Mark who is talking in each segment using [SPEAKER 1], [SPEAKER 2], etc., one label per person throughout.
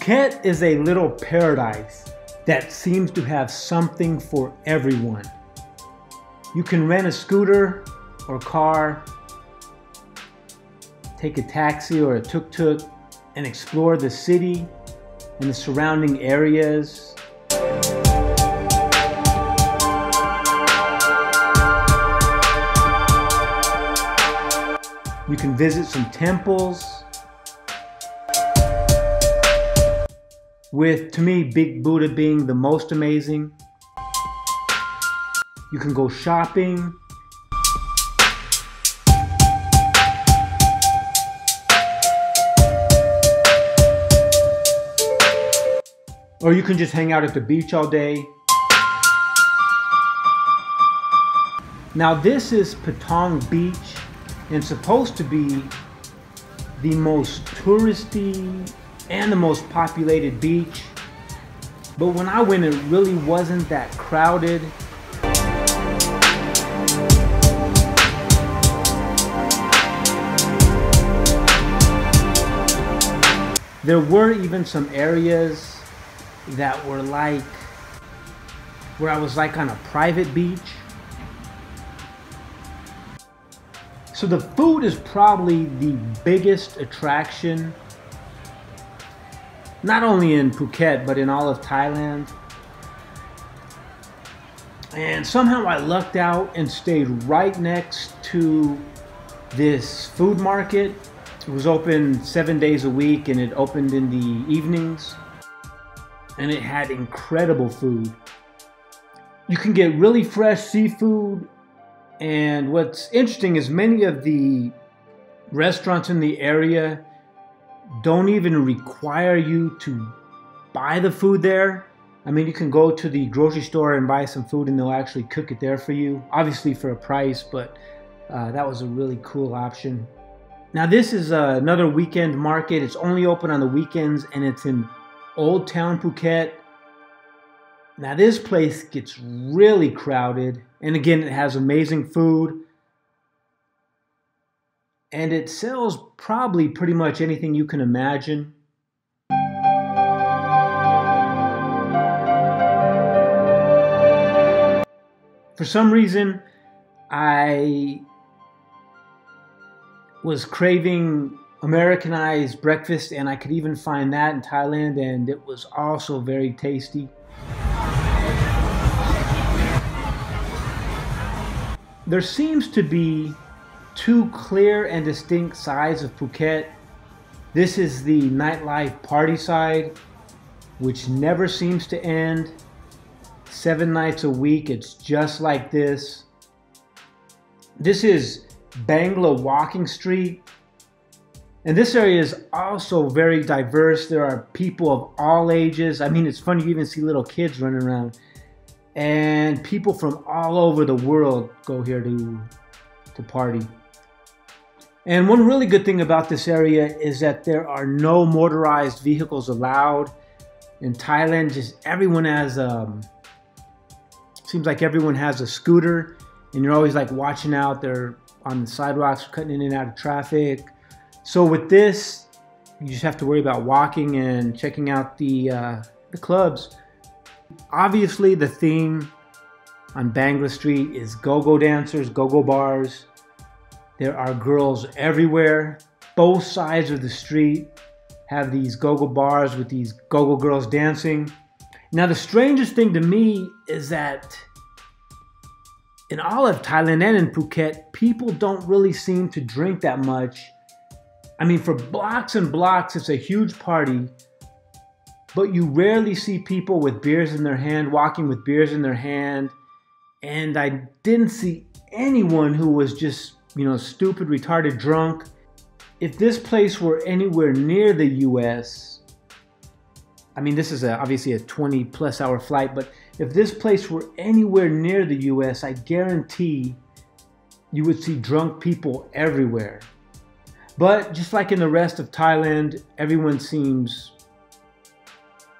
[SPEAKER 1] Phuket is a little paradise that seems to have something for everyone. You can rent a scooter or car, take a taxi or a tuk-tuk, and explore the city and the surrounding areas. You can visit some temples, with, to me, Big Buddha being the most amazing. You can go shopping. Or you can just hang out at the beach all day. Now this is Patong Beach, and supposed to be the most touristy and the most populated beach. But when I went, it really wasn't that crowded. There were even some areas that were like, where I was like on a private beach. So the food is probably the biggest attraction, not only in Phuket, but in all of Thailand. And somehow I lucked out and stayed right next to this food market. It was open 7 days a week, and it opened in the evenings. And it had incredible food. You can get really fresh seafood. And what's interesting is many of the restaurants in the area don't even require you to buy the food there. I mean, you can go to the grocery store and buy some food and they'll actually cook it there for you, obviously for a price, but that was a really cool option. Now this is another weekend market. It's only open on the weekends, and it's in Old Town Phuket. Now this place gets really crowded, and again, it has amazing food. And it sells probably pretty much anything you can imagine. For some reason, I was craving Americanized breakfast, and I could even find that in Thailand, and it was also very tasty. There seems to be two clear and distinct sides of Phuket. This is the nightlife party side, which never seems to end. 7 nights a week, it's just like this. This is Bangla Walking Street. And this area is also very diverse. There are people of all ages. I mean, it's funny, you even see little kids running around. And people from all over the world go here to party. And one really good thing about this area is that there are no motorized vehicles allowed. In Thailand, just everyone has, seems like everyone has a scooter, and you're always like watching out there on the sidewalks, cutting in and out of traffic. So with this, you just have to worry about walking and checking out the clubs. Obviously, the theme on Bangla Street is go-go dancers, go-go bars. There are girls everywhere. Both sides of the street have these go-go bars with these go-go girls dancing. Now, the strangest thing to me is that in all of Thailand and in Phuket, people don't really seem to drink that much. I mean, for blocks and blocks, it's a huge party, but you rarely see people with beers in their hand, walking with beers in their hand. And I didn't see anyone who was just, stupid, retarded, drunk. If this place were anywhere near the US, I mean, this is obviously a 20+ hour flight, but if this place were anywhere near the US, I guarantee you would see drunk people everywhere. But just like in the rest of Thailand, everyone seems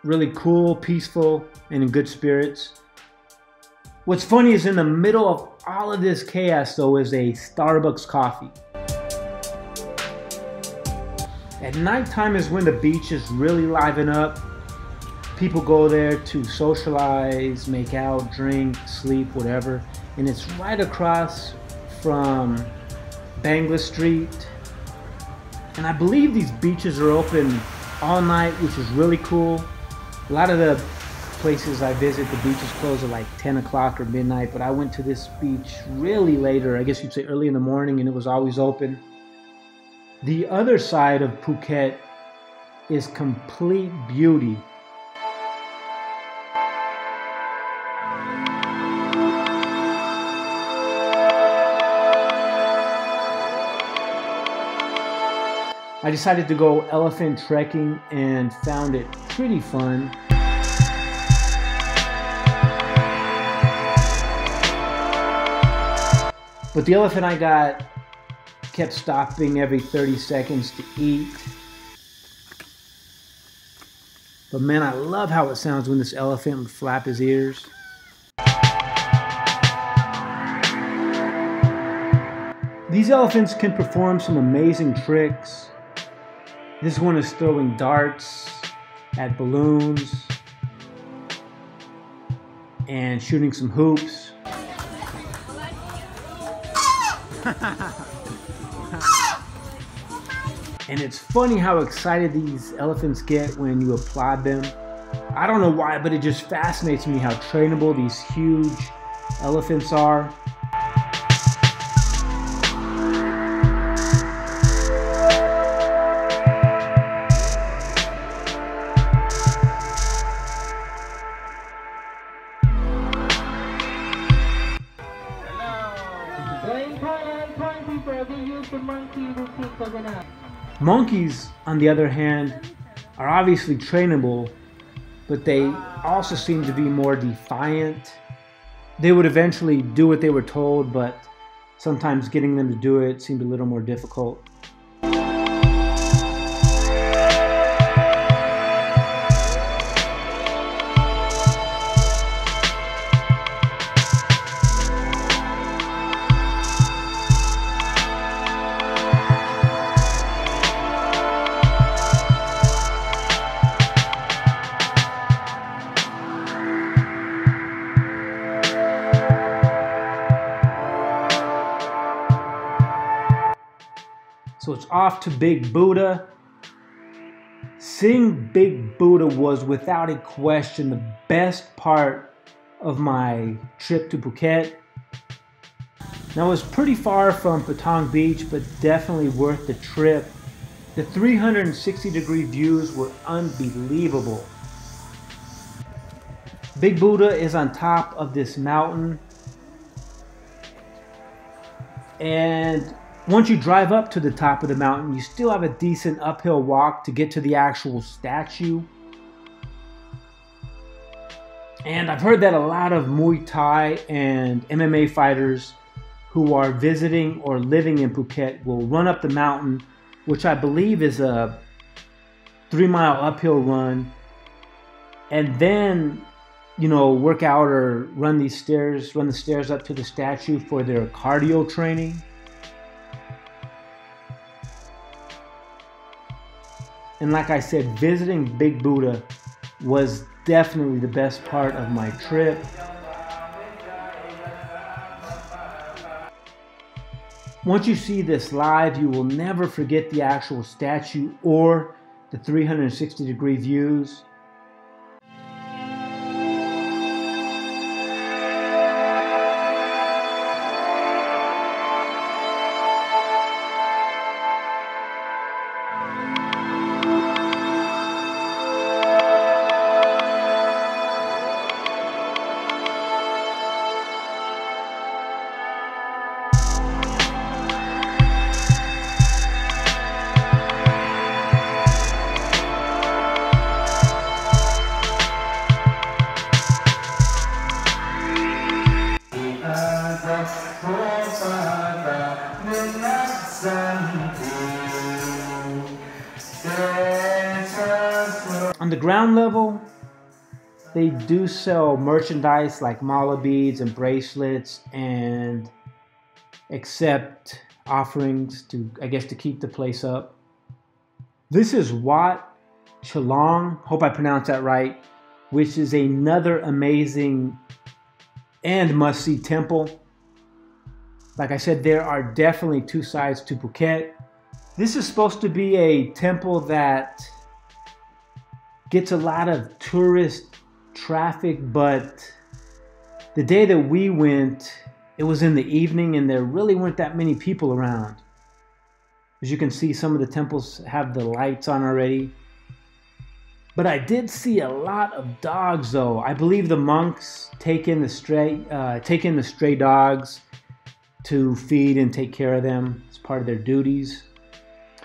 [SPEAKER 1] really cool, peaceful, and in good spirits. What's funny is in the middle of all of this chaos, though, is a Starbucks coffee. At nighttime is when the beaches really liven up. People go there to socialize, make out, drink, sleep, whatever. And it's right across from Bangla Street. And I believe these beaches are open all night, which is really cool. A lot of the places I visit, the beaches close at like 10 o'clock or midnight, but I went to this beach really later, I guess you'd say early in the morning, and it was always open. The other side of Phuket is complete beauty. I decided to go elephant trekking and found it pretty fun. But the elephant I got kept stopping every 30 seconds to eat. But man, I love how it sounds when this elephant would flap his ears. These elephants can perform some amazing tricks. This one is throwing darts at balloons and shooting some hoops. And it's funny how excited these elephants get when you applaud them. I don't know why, but it just fascinates me how trainable these huge elephants are. Monkeys, on the other hand, are obviously trainable, but they also seem to be more defiant. They would eventually do what they were told, but sometimes getting them to do it seemed a little more difficult. So it's off to Big Buddha. Seeing Big Buddha was without a question the best part of my trip to Phuket. Now it was pretty far from Patong Beach, but definitely worth the trip. The 360-degree views were unbelievable. Big Buddha is on top of this mountain, and once you drive up to the top of the mountain, you still have a decent uphill walk to get to the actual statue. And I've heard that a lot of Muay Thai and MMA fighters who are visiting or living in Phuket will run up the mountain, which I believe is a 3-mile uphill run, and then, you know, work out or run the stairs up to the statue for their cardio training. And like I said, visiting Big Buddha was definitely the best part of my trip. Once you see this live, you will never forget the actual statue or the 360-degree views. On the ground level, they do sell merchandise like mala beads and bracelets and accept offerings to, I guess, to keep the place up. This is Wat Chalong, hope I pronounced that right, which is another amazing and must-see temple. Like I said, there are definitely two sides to Phuket. This is supposed to be a temple that gets a lot of tourist traffic, but the day that we went, it was in the evening and there really weren't that many people around. As you can see, some of the temples have the lights on already. But I did see a lot of dogs though. I believe the monks take in the stray dogs to feed and take care of them. It's part of their duties.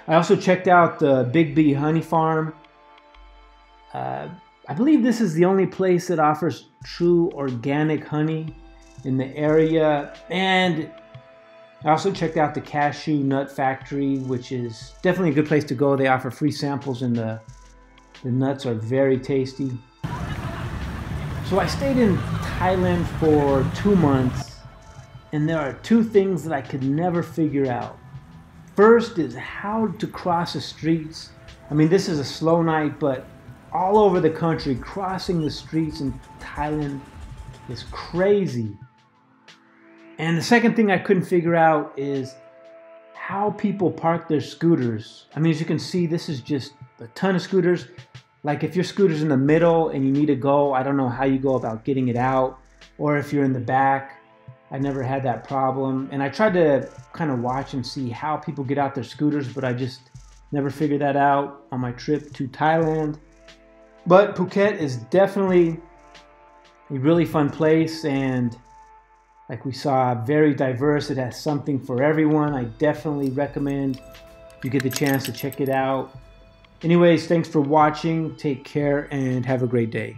[SPEAKER 1] I also checked out the Big Bee Honey Farm. I believe this is the only place that offers true organic honey in the area. And I also checked out the Cashew Nut Factory, which is definitely a good place to go. They offer free samples and the nuts are very tasty. So I stayed in Thailand for 2 months, and there are two things that I could never figure out. First is how to cross the streets. I mean, this is a slow night, but all over the country, crossing the streets in Thailand is crazy. And the second thing I couldn't figure out is how people park their scooters. I mean, as you can see, this is just a ton of scooters. Like if your scooter's in the middle and you need to go, I don't know how you go about getting it out. Or if you're in the back, I never had that problem. And I tried to kind of watch and see how people get out their scooters, but I just never figured that out on my trip to Thailand. But Phuket is definitely a really fun place, and like we saw, very diverse. It has something for everyone. I definitely recommend if you get the chance to check it out. Anyways, thanks for watching. Take care and have a great day.